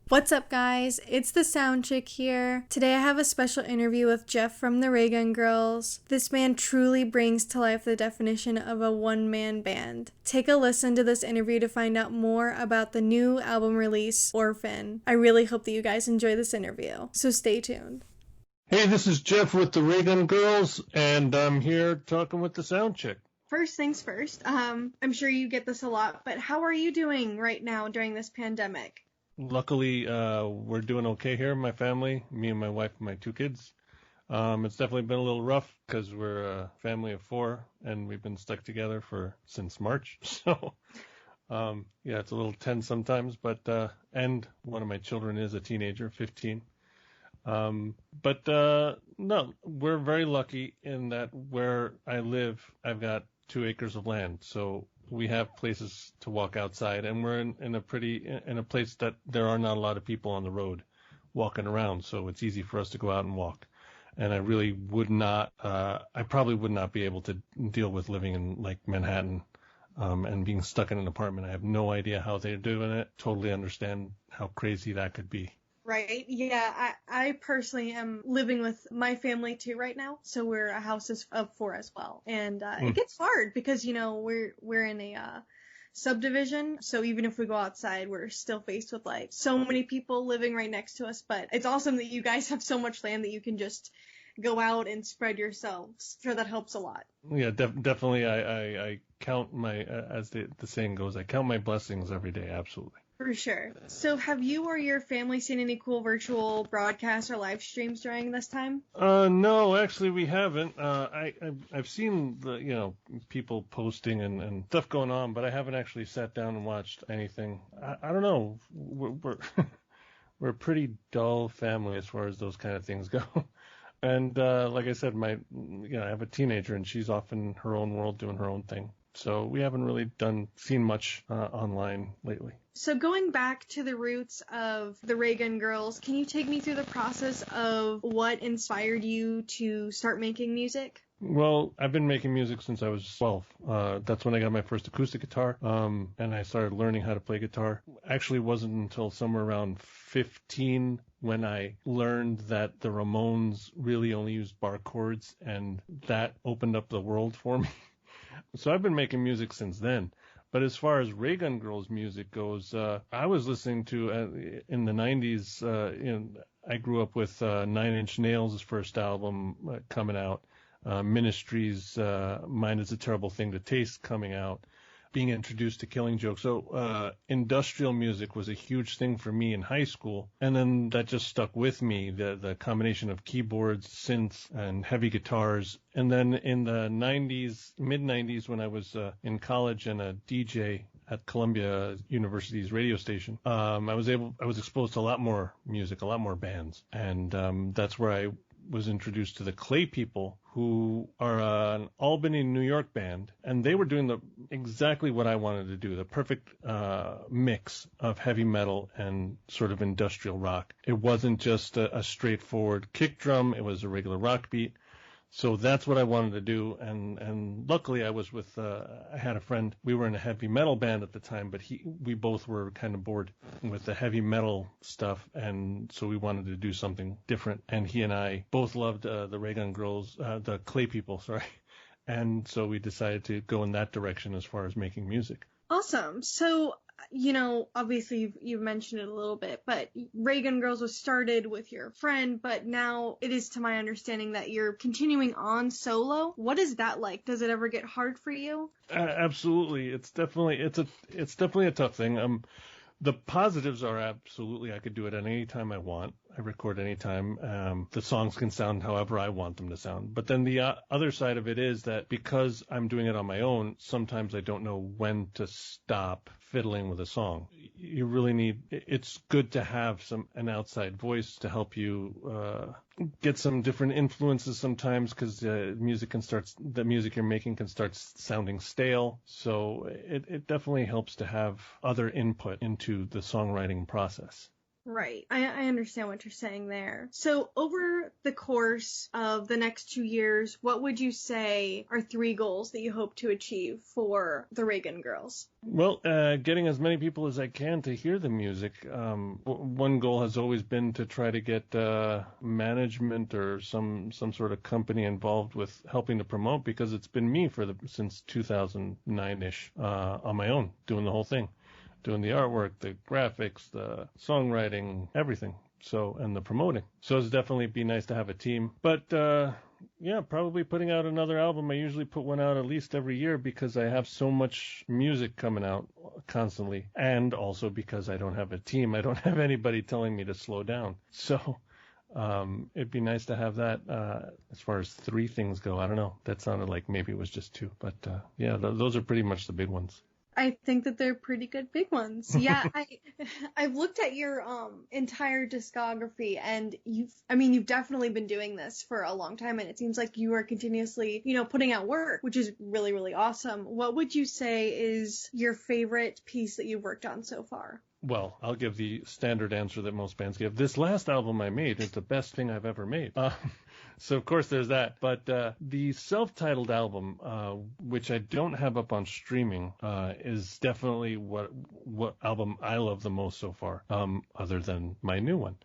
What's up, guys? It's the SoundChick here. Today I have a special interview with Geoff from the Raygun Girls. This man truly brings to life the definition of a one-man band. Take a listen to this interview to find out more about the new album release, Orphan. I really hope that you guys enjoy this interview, so stay tuned. Hey, this is Geoff with the Raygun Girls, and I'm here talking with the SoundChick. First things first, I'm sure you get this a lot, but how are you doing right now during this pandemic? Luckily, we're doing okay here, my family, me and my wife and my 2 kids. It's definitely been a little rough because we're a family of 4, and we've been stuck together since March. So, yeah, it's a little tense sometimes, but and one of my children is a teenager, 15. No, we're very lucky in that where I live, I've got 2 acres of land, so we have places to walk outside, and we're in a place that there are not a lot of people on the road walking around, so it's easy for us to go out and walk. And I really I probably would not be able to deal with living in like Manhattan, and being stuck in an apartment. I have no idea how they're doing it. Totally understand how crazy that could be. Right. Yeah, I personally am living with my family too right now. So we're a house of 4 as well. And it gets hard because, we're in a subdivision. So even if we go outside, we're still faced with like so many people living right next to us. But it's awesome that you guys have so much land that you can just go out and spread yourselves. I'm sure that helps a lot. Yeah, definitely. I count as the saying goes, I count my blessings every day. Absolutely. For sure. So have you or your family seen any cool virtual broadcasts or live streams during this time? No, actually we haven't. I've seen people posting and stuff going on, but I haven't actually sat down and watched anything. I don't know. We're we're a pretty dull family as far as those kind of things go. And like I said, I have a teenager and she's off in her own world doing her own thing. So we haven't really seen much online lately. So going back to the roots of the Raygun Girls, can you take me through the process of what inspired you to start making music? Well, I've been making music since I was 12. That's when I got my first acoustic guitar, and I started learning how to play guitar. Actually, it wasn't until somewhere around 15 when I learned that the Ramones really only used bar chords, and that opened up the world for me. So I've been making music since then. But as far as Raygun Girls music goes, I was listening to, in the 90s, I grew up with 9 Inch Nails' first album coming out, Ministry's Mind is a Terrible Thing to Taste coming out, being introduced to Killing Joke. So industrial music was a huge thing for me in high school, and then that just stuck with me, the combination of keyboards, synths, and heavy guitars. And then in the 90s, mid-90s, when I was in college and a DJ at Columbia University's radio station, I was exposed to a lot more music, a lot more bands, and that's where I was introduced to the Clay People, who are an Albany, New York band, and they were doing exactly what I wanted to do, the perfect mix of heavy metal and sort of industrial rock. It wasn't just a straightforward kick drum, it was a regular rock beat. So that's what I wanted to do, and luckily I was with, I had a friend, we were in a heavy metal band at the time, but we both were kind of bored with the heavy metal stuff, and so we wanted to do something different, and he and I both loved the Raygun Girls, the Clay People, sorry, and so we decided to go in that direction as far as making music. Awesome. So, obviously you've mentioned it a little bit, but Raygun Girls was started with your friend, but now it is to my understanding that you're continuing on solo. What is that like? Does it ever get hard for you? Absolutely. It's definitely a tough thing. The positives are absolutely I could do it at any time I want. I record anytime. The songs can sound however I want them to sound. But then the other side of it is that because I'm doing it on my own, sometimes I don't know when to stop fiddling with a song. You really it's good to have an outside voice to help you get some different influences sometimes, because the music you're making can start sounding stale. So it definitely helps to have other input into the songwriting process. Right. I understand what you're saying there. So over the course of the next 2 years, what would you say are 3 goals that you hope to achieve for the Raygun Girls? Well, getting as many people as I can to hear the music. One goal has always been to try to get management or some sort of company involved with helping to promote, because it's been me since 2009-ish on my own, doing the whole thing. Doing the artwork, the graphics, the songwriting, everything. So, and the promoting. So it's definitely be nice to have a team. But, yeah, probably putting out another album. I usually put one out at least every year because I have so much music coming out constantly. And also because I don't have a team. I don't have anybody telling me to slow down. So, it'd be nice to have that. As far as 3 things go, I don't know. That sounded like maybe it was just 2. But, yeah, those are pretty much the big ones. I think that they're pretty good big ones. Yeah, I've looked at your entire discography, and you've definitely been doing this for a long time, and it seems like you are continuously, putting out work, which is really, really awesome. What would you say is your favorite piece that you've worked on so far? Well, I'll give the standard answer that most bands give. This last album I made is the best thing I've ever made. So, of course, there's that. But the self-titled album, which I don't have up on streaming, is definitely what album I love the most so far, other than my new one.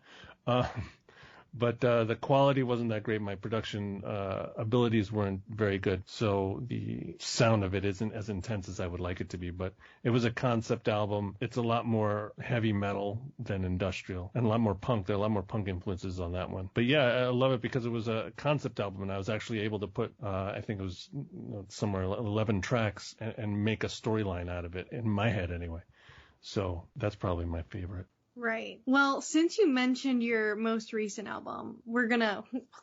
But the quality wasn't that great. My production abilities weren't very good, so the sound of it isn't as intense as I would like it to be. But it was a concept album. It's a lot more heavy metal than industrial, and a lot more punk. There are a lot more punk influences on that one. But yeah, I love it because it was a concept album, and I was actually able to put, I think it was somewhere 11 tracks, and make a storyline out of it, in my head anyway. So that's probably my favorite. Right. Well, since you mentioned your most recent album,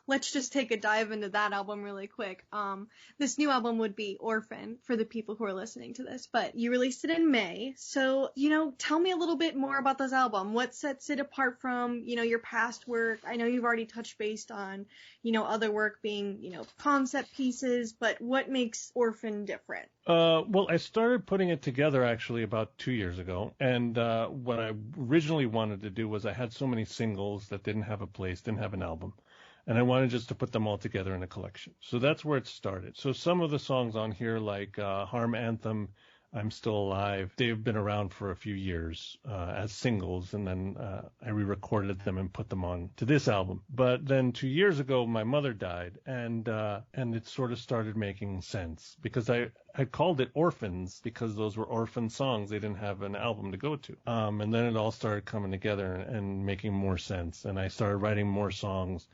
let's just take a dive into that album really quick. This new album would be Orphan for the people who are listening to this, but you released it in May. So, tell me a little bit more about this album. What sets it apart from, your past work? I know you've already touched base on, other work being, concept pieces, but what makes Orphan different? Well, I started putting it together actually about 2 years ago, and what I originally wanted to do was I had so many singles that didn't have a place, didn't have an album, and I wanted just to put them all together in a collection. So that's where it started. So some of the songs on here, like Harm Anthem, I'm Still Alive, they've been around for a few years as singles, and then I re-recorded them and put them on to this album. But then 2 years ago, my mother died, and it sort of started making sense, because I called it Orphans because those were orphan songs. They didn't have an album to go to. And then it all started coming together and making more sense, and I started writing more songs,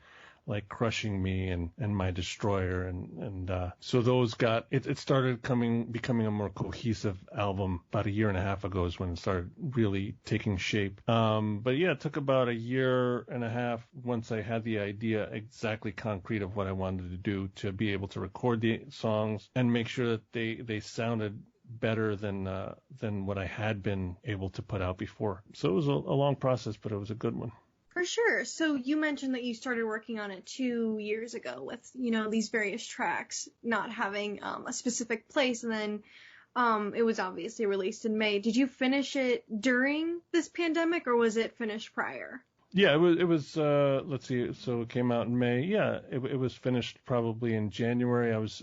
like Crushing Me and My Destroyer, and so those it started becoming a more cohesive album about 1.5 years ago is when it started really taking shape. But yeah, it took about 1.5 years once I had the idea exactly concrete of what I wanted to do to be able to record the songs and make sure that they sounded better than what I had been able to put out before. So it was a long process, but it was a good one. For sure. So you mentioned that you started working on it 2 years ago with, these various tracks not having a specific place, and then it was obviously released in May. Did you finish it during this pandemic, or was it finished prior? Yeah, it was let's see, so it came out in May. Yeah, it was finished probably in January. I was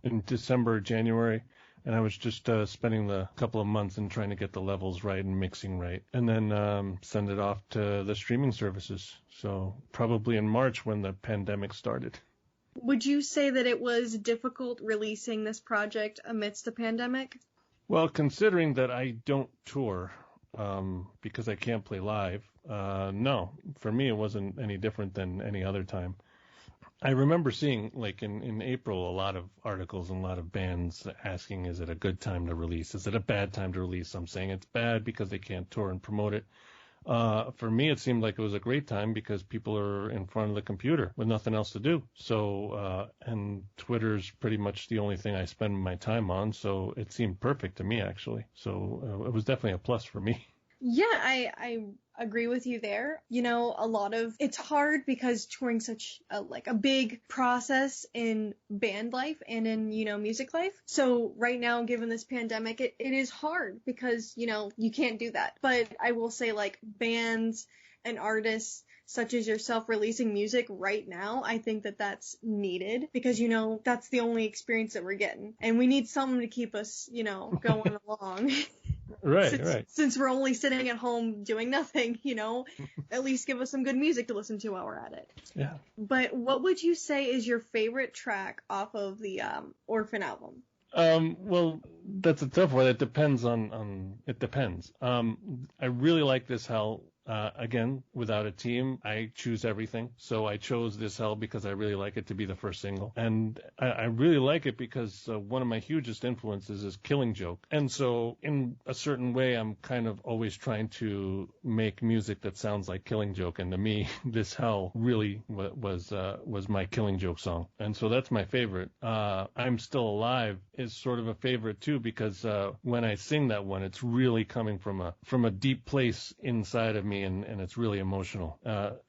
in December, January. And I was just spending the couple of months in trying to get the levels right and mixing right, and then send it off to the streaming services. So probably in March when the pandemic started. Would you say that it was difficult releasing this project amidst the pandemic? Well, considering that I don't tour because I can't play live, no. For me, it wasn't any different than any other time. I remember seeing, like, in April, a lot of articles and a lot of bands asking, is it a good time to release? Is it a bad time to release? I'm saying it's bad because they can't tour and promote it. For me, it seemed like it was a great time because people are in front of the computer with nothing else to do. So, and Twitter's pretty much the only thing I spend my time on, so it seemed perfect to me, actually. So it was definitely a plus for me. Yeah, I agree with you there. You know, it's hard because touring such a big process in band life and in, music life. So right now, given this pandemic, it is hard because, you can't do that. But I will say, like, bands and artists such as yourself releasing music right now, I think that that's needed because, that's the only experience that we're getting. And we need something to keep us, going along. Right. Since we're only sitting at home doing nothing, at least give us some good music to listen to while we're at it. Yeah. But what would you say is your favorite track off of the Orphan album? Well, that's a tough one. It depends it depends. I really like This Hell. Again, without a team, I choose everything. So I chose This Hell because I really like it to be the first single. And I really like it because one of my hugest influences is Killing Joke. And so in a certain way, I'm kind of always trying to make music that sounds like Killing Joke. And to me, This Hell really was my Killing Joke song. And so that's my favorite. I'm Still Alive is sort of a favorite too because when I sing that one, it's really coming from a deep place inside of me. And it's really emotional,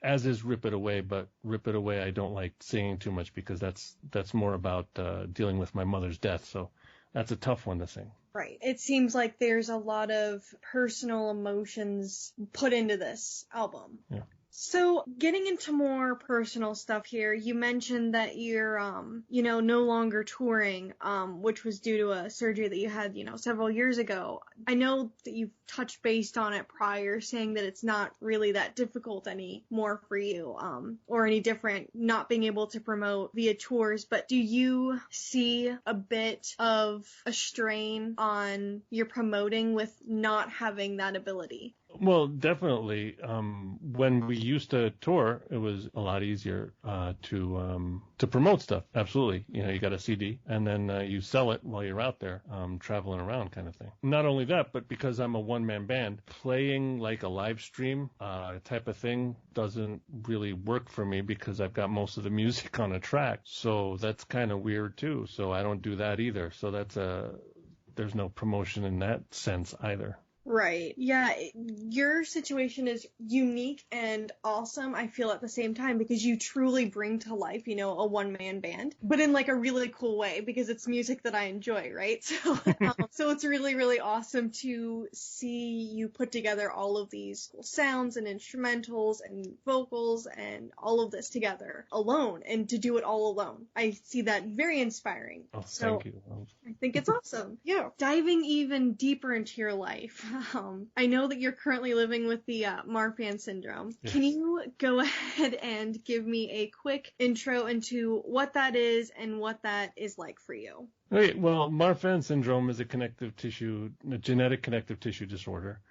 as is Rip It Away. But Rip It Away, I don't like singing too much because that's more about dealing with my mother's death. So that's a tough one to sing. Right. It seems like there's a lot of personal emotions put into this album. Yeah. So, getting into more personal stuff here, you mentioned that you're, no longer touring, which was due to a surgery that you had, several years ago. I know that you've touched base on it prior, saying that it's not really that difficult anymore for you, or any different not being able to promote via tours, but do you see a bit of a strain on your promoting with not having that ability? Well, definitely. When we used to tour, it was a lot easier to promote stuff. Absolutely. You got a CD and then you sell it while you're out there, traveling around kind of thing. Not only that, but because I'm a one-man band, playing like a live stream type of thing doesn't really work for me because I've got most of the music on a track. So that's kind of weird too. So I don't do that either. So there's no promotion in that sense either. Right. Yeah, your situation is unique and awesome, I feel, at the same time, because you truly bring to life, a one-man band, but in like a really cool way, because it's music that I enjoy, right? So, so it's really, really awesome to see you put together all of these cool sounds and instrumentals and vocals and all of this together alone, and to do it all alone. I see that very inspiring. Oh, thank you. I think it's awesome. Yeah. Diving even deeper into your life. I know that you're currently living with the Marfan Syndrome. Yes. Can you go ahead and give me a quick intro into what that is and what that is like for you? Okay, well, Marfan Syndrome is a genetic connective tissue disorder.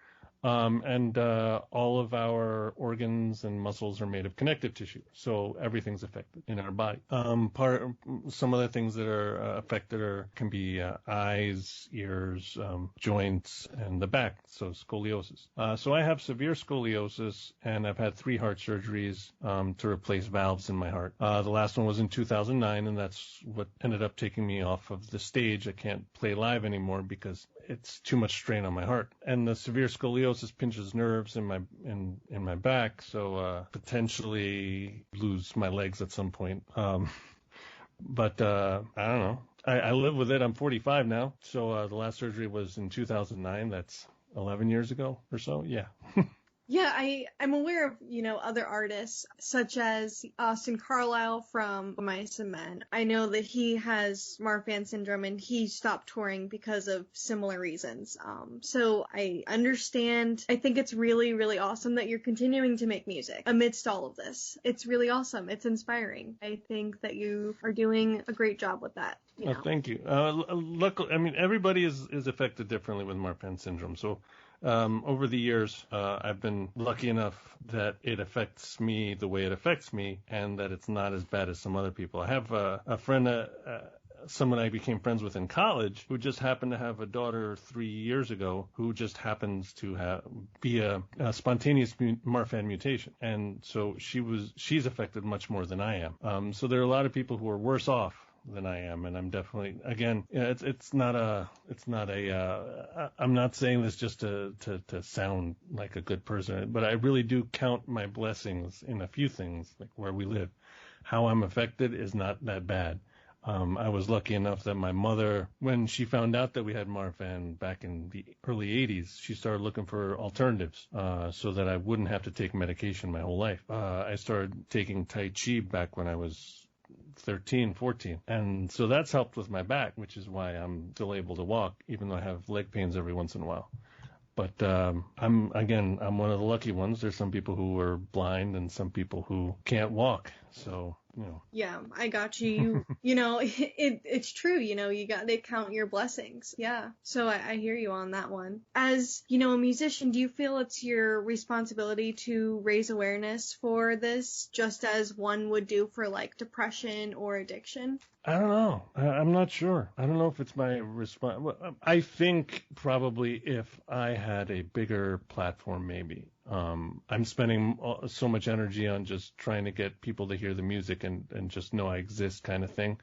And all of our organs and muscles are made of connective tissue, so everything's affected in our body. Some of the things that are affected can be eyes, ears, joints, and the back, so scoliosis. So I have severe scoliosis, and I've had 3 heart surgeries to replace valves in my heart. The last one was in 2009, and that's what ended up taking me off of the stage. I can't play live anymore because it's too much strain on my heart. And the severe scoliosis pinches nerves in my back, so potentially lose my legs at some point. But I don't know. I live with it. I'm 45 now, so the last surgery was in 2009. That's 11 years ago or so. Yeah. Yeah, I'm aware of, other artists, such as Austin Carlisle from Mice and Men. I know that he has Marfan Syndrome, and he stopped touring because of similar reasons. So I understand. I think it's really, really awesome that you're continuing to make music amidst all of this. It's really awesome. It's inspiring. I think that you are doing a great job with that. Oh, thank you. Luckily, everybody is affected differently with Marfan Syndrome. So over the years, I've been lucky enough that it affects me the way it affects me, and that it's not as bad as some other people. I have a friend, someone I became friends with in college, who just happened to have a daughter 3 years ago who just happens to be a spontaneous Marfan mutation. And so she's affected much more than I am. So there are a lot of people who are worse off than I am, and I'm definitely, again, it's not a I'm not saying this just to sound like a good person, but I really do count my blessings in a few things, like where we live. How I'm affected is not that bad. I was lucky enough that my mother, when she found out that we had Marfan back in the early 80s, she started looking for alternatives so that I wouldn't have to take medication my whole life. I started taking Tai Chi back when I was 13, 14. And so that's helped with my back, which is why I'm still able to walk, even though I have leg pains every once in a while. But I'm one of the lucky ones. There's some people who are blind and some people who can't walk. So, you know. Yeah, I got you. You know, it's true. You know, they count your blessings. Yeah. So I hear you on that one. As, you know, a musician, do you feel it's your responsibility to raise awareness for this, just as one would do for like depression or addiction? I don't know. I'm not sure. I don't know if it's my response. I think probably if I had a bigger platform, maybe. I'm spending so much energy on just trying to get people to hear the music and just know I exist kind of thing,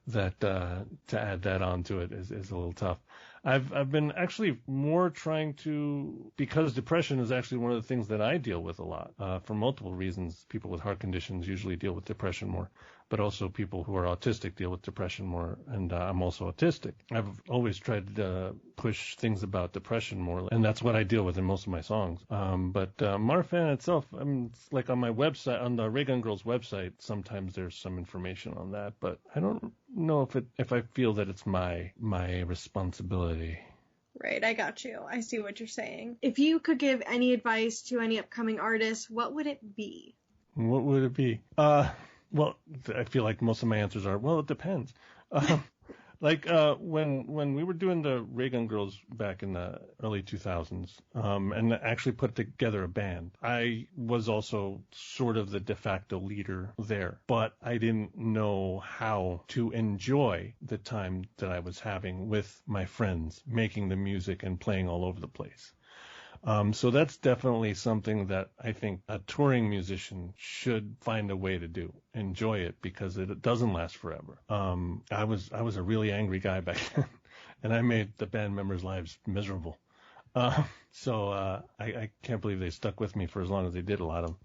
that to add that onto it is a little tough. I've been actually more trying to, because depression is actually one of the things that I deal with a lot, for multiple reasons. People with heart conditions usually deal with depression more, but also people who are autistic deal with depression more, and I'm also autistic. I've always tried to push things about depression more, and that's what I deal with in most of my songs. But Marfan itself, it's like on my website, on the Raygun Girls website, sometimes there's some information on that, but I don't know if I feel that it's my responsibility. Right, I got you. I see what you're saying. If you could give any advice to any upcoming artists, what would it be? What would it be? Well, I feel like most of my answers are, well, it depends. Like when we were doing the Raygun Girls back in the early 2000s, and actually put together a band, I was also sort of the de facto leader there, but I didn't know how to enjoy the time that I was having with my friends, making the music and playing all over the place. So that's definitely something that I think a touring musician should find a way to do. Enjoy it, because it doesn't last forever. I was a really angry guy back then, and I made the band members' lives miserable. So I can't believe they stuck with me for as long as they did, a lot of them.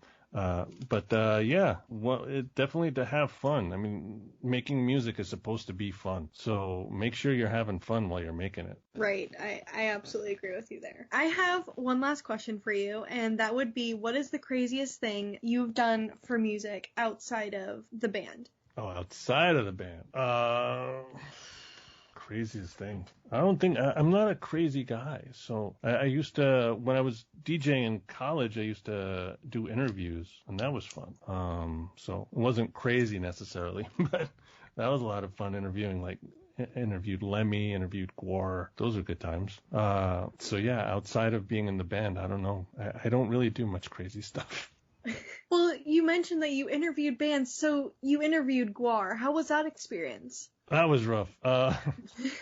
Yeah, well, definitely to have fun. I mean, making music is supposed to be fun. So make sure you're having fun while you're making it. Right. I absolutely agree with you there. I have one last question for you, and that would be, what is the craziest thing you've done for music outside of the band? Oh, outside of the band. Craziest thing. I don't think I'm not a crazy guy. So I used to, when I was DJing in college, I used to do interviews, and that was fun. So it wasn't crazy necessarily, but that was a lot of fun interviewing. Like interviewed Lemmy, interviewed Gwar. Those are good times. So yeah, outside of being in the band, I don't know. I don't really do much crazy stuff. Well, you mentioned that you interviewed bands, so you interviewed Gwar. How was that experience? That was rough,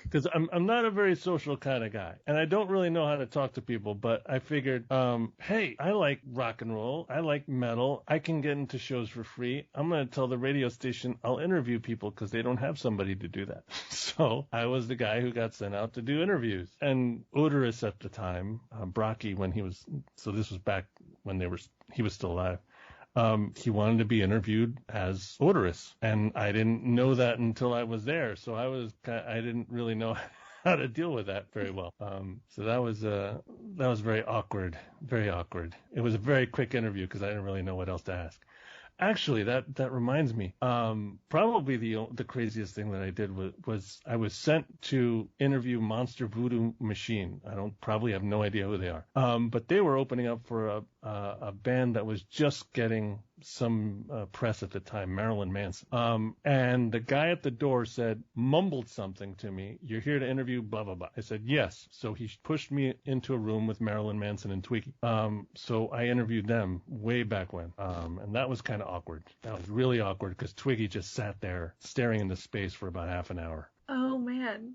because I'm not a very social kind of guy, and I don't really know how to talk to people, but I figured, hey, I like rock and roll, I like metal, I can get into shows for free, I'm going to tell the radio station I'll interview people because they don't have somebody to do that. So I was the guy who got sent out to do interviews, and Odorous at the time, Brocky, when he was, so this was back when he was still alive. He wanted to be interviewed as Odorous, and I didn't know that until I was there. So I didn't really know how to deal with that very well. So that was very awkward, very awkward. It was a very quick interview because I didn't really know what else to ask. Actually, that reminds me. Probably the craziest thing that I did was I was sent to interview Monster Voodoo Machine. I probably have no idea who they are. But they were opening up for a band that was just getting some press at the time, Marilyn Manson. And the guy at the door mumbled something to me. You're here to interview blah, blah, blah. I said, yes. So he pushed me into a room with Marilyn Manson and Twiggy. So I interviewed them way back when. And that was kind of awkward. That was really awkward because Twiggy just sat there staring into space for about half an hour. Oh, man.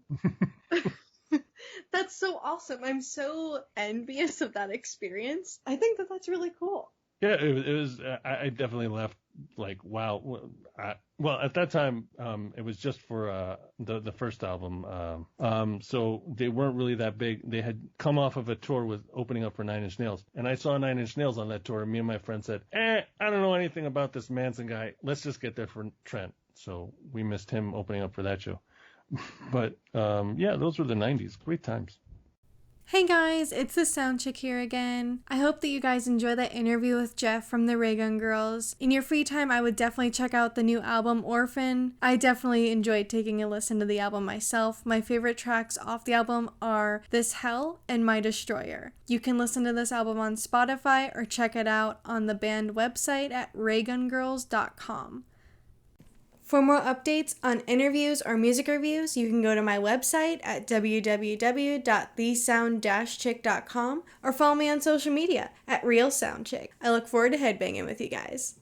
That's so awesome. I'm so envious of that experience. I think that's really cool. Yeah, it was. I definitely left like, wow. Well, at that time, it was just for the first album. So they weren't really that big. They had come off of a tour with opening up for Nine Inch Nails. And I saw Nine Inch Nails on that tour. And me and my friend said, I don't know anything about this Manson guy. Let's just get there for Trent. So we missed him opening up for that show. But, yeah, those were the 90s. Great times. Hey guys, it's the SoundChick here again. I hope that you guys enjoy that interview with Geoff from the Raygun Girls. In your free time, I would definitely check out the new album, Orphan. I definitely enjoyed taking a listen to the album myself. My favorite tracks off the album are This Hell and My Destroyer. You can listen to this album on Spotify or check it out on the band website at raygungirls.com. For more updates on interviews or music reviews, you can go to my website at www.thesound-chick.com or follow me on social media at RealSoundChick. I look forward to headbanging with you guys.